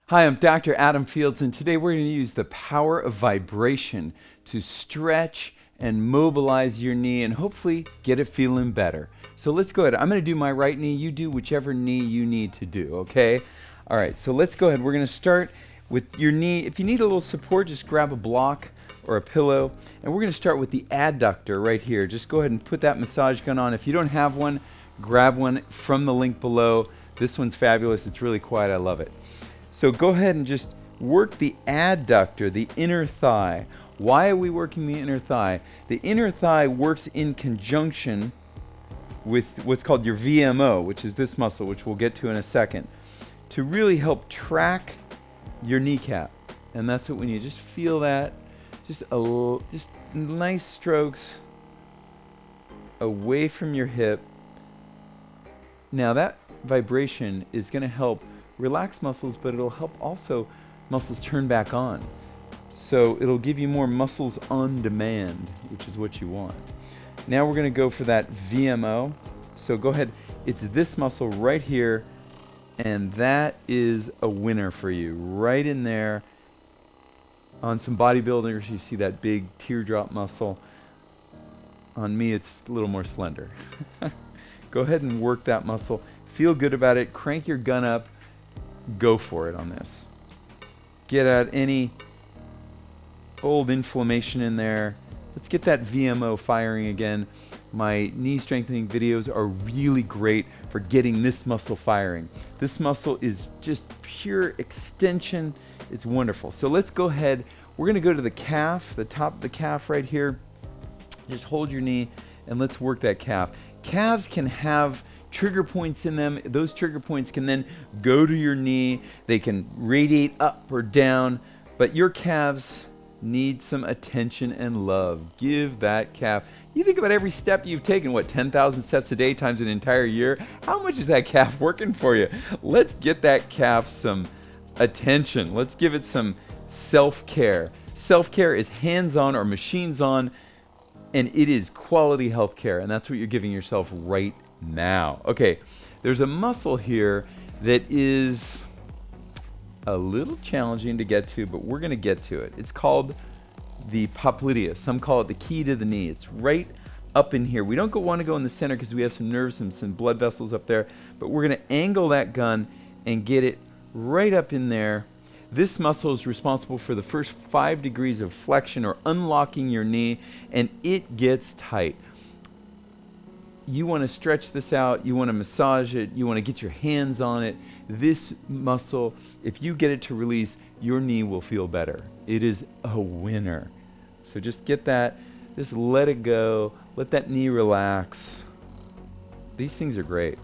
Hi, I'm Dr. Adam Fields, and today we're going to use the power of vibration to stretch and mobilize your knee and hopefully get it feeling better. So let's go ahead. I'm going to do my right knee. You do whichever knee you need to do, okay? All right, so let's go ahead. We're going to start with your knee. If you need a little support, just grab a block or a pillow. And we're going to start with the adductor right here. Just go ahead and put that massage gun on. If you don't have one, grab one from the link below. This one's fabulous. It's really quiet. I love it. So go ahead and just work the adductor, the inner thigh. Why are we working the inner thigh? The inner thigh works in conjunction with what's called your VMO, which is this muscle, which we'll get to in a second, to really help track your kneecap. And that's what we need. Just feel that. Just nice strokes away from your hip. Now that vibration is going to help relax muscles, but it'll help also muscles turn back on. So it'll give you more muscles on demand, which is what you want. Now we're going to go for that VMO. So go ahead. It's this muscle right here, and that is a winner for you. Right in there. On some bodybuilders, you see that big teardrop muscle. On me, it's a little more slender. Go ahead and work that muscle. Feel good about it. Crank your gun up. Go for it on this. Get out any old inflammation in there. Let's get that VMO firing again. My knee strengthening videos are really great for getting this muscle firing. This muscle is just pure extension. It's wonderful. So let's go ahead. We're going to go to the calf, the top of the calf right here. Just hold your knee and let's work that calf. Calves can have trigger points in them. Those trigger points can then go to your knee. They can radiate up or down, but your calves need some attention and love. Give that calf. You think about every step you've taken, what, 10,000 steps a day times an entire year? How much is that calf working for you? Let's get that calf some attention. Let's give it some self-care. Self-care is hands-on or machines-on, and it is quality health care, and that's what you're giving yourself right now. Okay, there's a muscle here that is a little challenging to get to, but we're going to get to it. It's called the Popliteus. Some call it the key to the knee. It's right up in here. We don't want to go in the center because we have some nerves and some blood vessels up there, but we're going to angle that gun and get it right up in there. This muscle is responsible for the first 5 degrees of flexion or unlocking your knee, and it gets tight. You want to stretch this out, you want to massage it, you want to get your hands on it. This muscle, if you get it to release, your knee will feel better. It is a winner. So just get that, just let it go, let that knee relax. These things are great.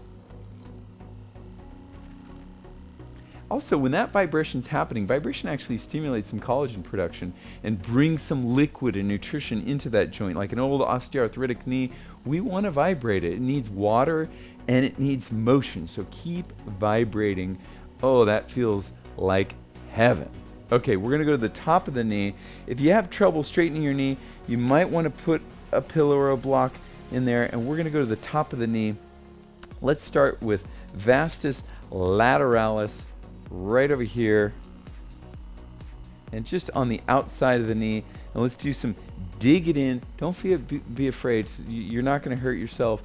Also, when that vibration's happening, vibration actually stimulates some collagen production and brings some liquid and nutrition into that joint. Like an old osteoarthritic knee, we want to vibrate it. It needs water and it needs motion. So keep vibrating. Oh, that feels like heaven. Okay, we're going to go to the top of the knee. If you have trouble straightening your knee, you might want to put a pillow or a block in there. And we're going to go to the top of the knee. Let's start with Vastus Lateralis. Right over here and just on the outside of the knee, and let's do some dig it in. Don't be afraid. You're not going to hurt yourself.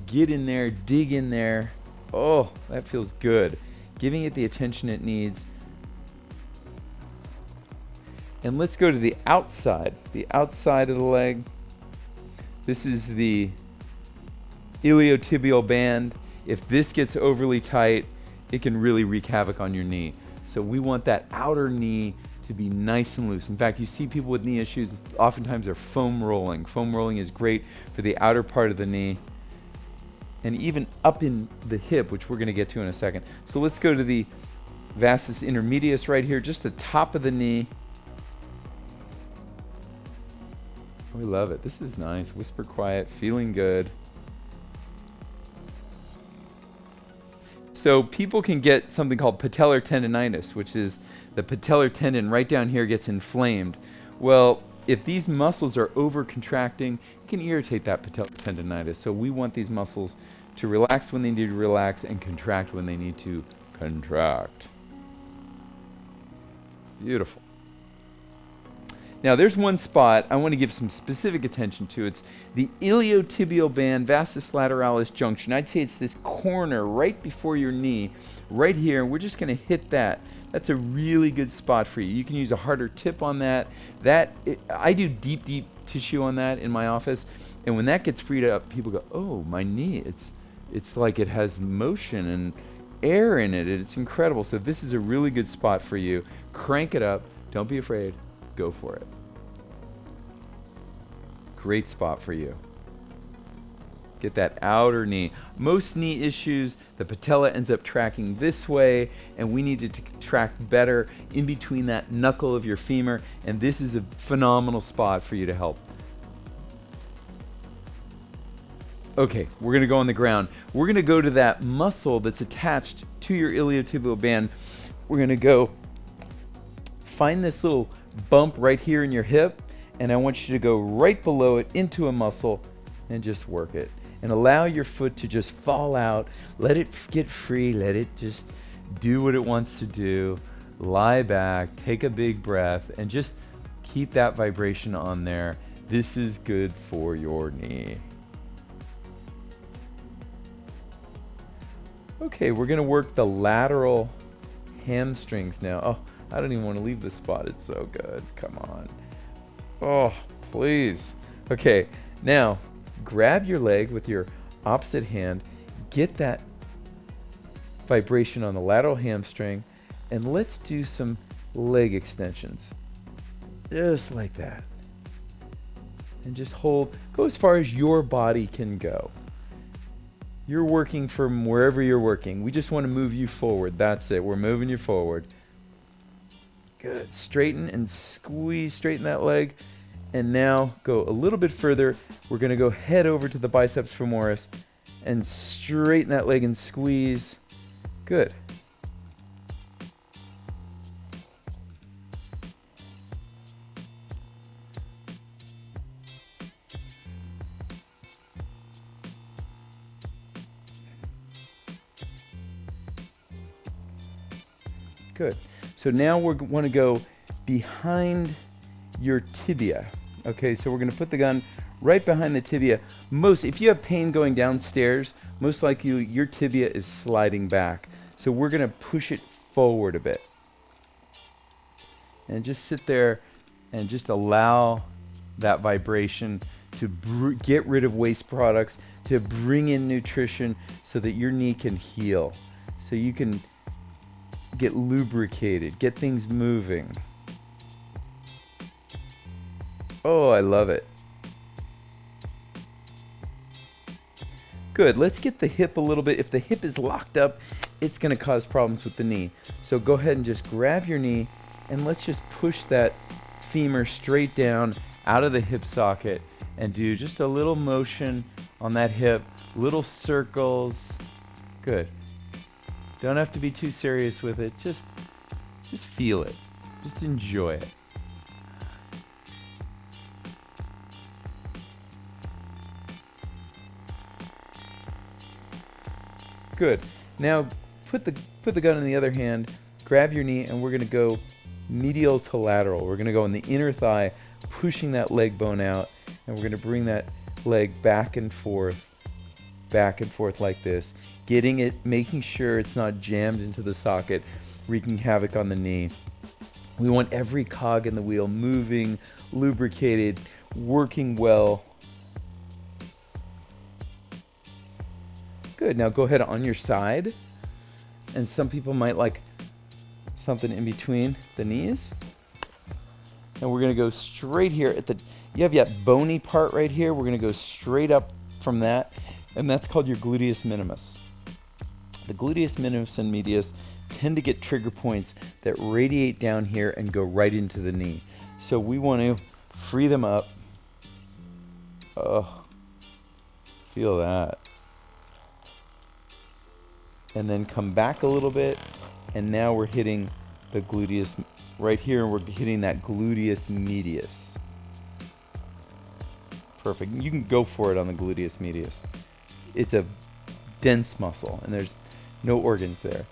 Get in there, dig in there. Oh, that feels good. Giving it the attention it needs. And let's go to the outside of the leg. This is the iliotibial band. If this gets overly tight, it can really wreak havoc on your knee. So we want that outer knee to be nice and loose. In fact, you see people with knee issues, oftentimes they're foam rolling. Foam rolling is great for the outer part of the knee and even up in the hip, which we're going to get to in a second. So let's go to the Vastus Intermedius right here, just the top of the knee. We love it. This is nice. Whisper quiet, feeling good. So people can get something called patellar tendonitis, which is the patellar tendon right down here gets inflamed. Well, if these muscles are over contracting, it can irritate that patellar tendonitis. So we want these muscles to relax when they need to relax and contract when they need to contract. Beautiful. Now, there's one spot I want to give some specific attention to. It's the iliotibial band, Vastus Lateralis junction. I'd say it's this corner right before your knee, right here. And we're just going to hit that. That's a really good spot for you. You can use a harder tip on that. I do deep tissue on that in my office. And when that gets freed up, people go, oh, my knee, it's like it has motion and air in it. It's incredible. So this is a really good spot for you. Crank it up. Don't be afraid. Go for it. Great spot for you. Get that outer knee. Most knee issues, the patella ends up tracking this way, and we need it to track better in between that knuckle of your femur, and this is a phenomenal spot for you to help. Okay, we're going to go on the ground. We're going to go to that muscle that's attached to your iliotibial band. We're going to go find this little bump right here in your hip, and I want you to go right below it into a muscle and just work it. And allow your foot to just fall out. Let it get free. Let it just do what it wants to do. Lie back, take a big breath, and just keep that vibration on there. This is good for your knee. Okay, we're going to work the lateral hamstrings now. Oh, I don't even want to leave this spot. It's so good. Come on. Oh, please. Okay, now grab your leg with your opposite hand. Get that vibration on the lateral hamstring. And let's do some leg extensions. Just like that. And just hold. Go as far as your body can go. You're working from wherever you're working. We just want to move you forward. That's it. We're moving you forward. Good. Straighten and squeeze. Straighten that leg. And now go a little bit further. We're going to go head over to the biceps femoris and straighten that leg and squeeze. Good. Good. So now we want to go behind your tibia. Okay, so we're going to put the gun right behind the tibia. If you have pain going downstairs, most likely your tibia is sliding back. So we're going to push it forward a bit. And just sit there and just allow that vibration to get rid of waste products, to bring in nutrition so that your knee can heal. So you can get lubricated, get things moving. Oh, I love it. Good. Let's get the hip a little bit. If the hip is locked up, it's going to cause problems with the knee. So go ahead and just grab your knee and let's just push that femur straight down out of the hip socket and do just a little motion on that hip, little circles. Good. Don't have to be too serious with it. Just feel it. Just enjoy it. Good. Now put the gun in the other hand, grab your knee, and we're going to go medial to lateral. We're going to go in the inner thigh, pushing that leg bone out, and we're going to bring that leg back and forth like this, getting it, making sure it's not jammed into the socket, wreaking havoc on the knee. We want every cog in the wheel moving, lubricated, working well. Good. Now go ahead on your side. And some people might like something in between the knees. And we're going to go straight here at you have that bony part right here. We're going to go straight up from that. And that's called your gluteus minimus. The gluteus minimus and medius tend to get trigger points that radiate down here and go right into the knee. So we want to free them up. Oh, feel that. And then come back a little bit, and now we're hitting the gluteus right here, and we're hitting that gluteus medius. Perfect. You can go for it on the gluteus medius. It's a dense muscle, and there's no organs there.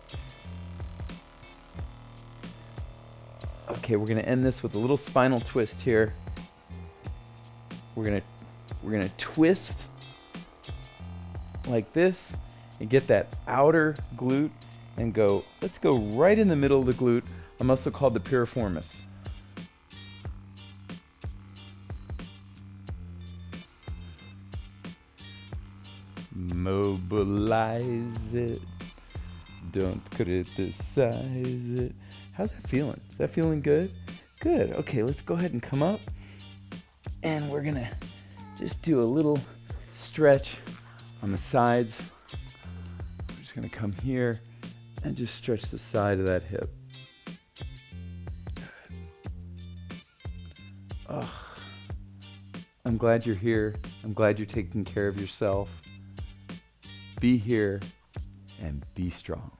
Okay, we're gonna end this with a little spinal twist here. We're gonna twist like this and get that outer glute and go, let's go right in the middle of the glute, a muscle called the piriformis. Mobilize it. Don't criticize it. How's that feeling? Is that feeling good? Good. Okay, let's go ahead and come up. And we're gonna just do a little stretch on the sides. We're just gonna come here and just stretch the side of that hip. Oh, I'm glad you're here. I'm glad you're taking care of yourself. Be here and be strong.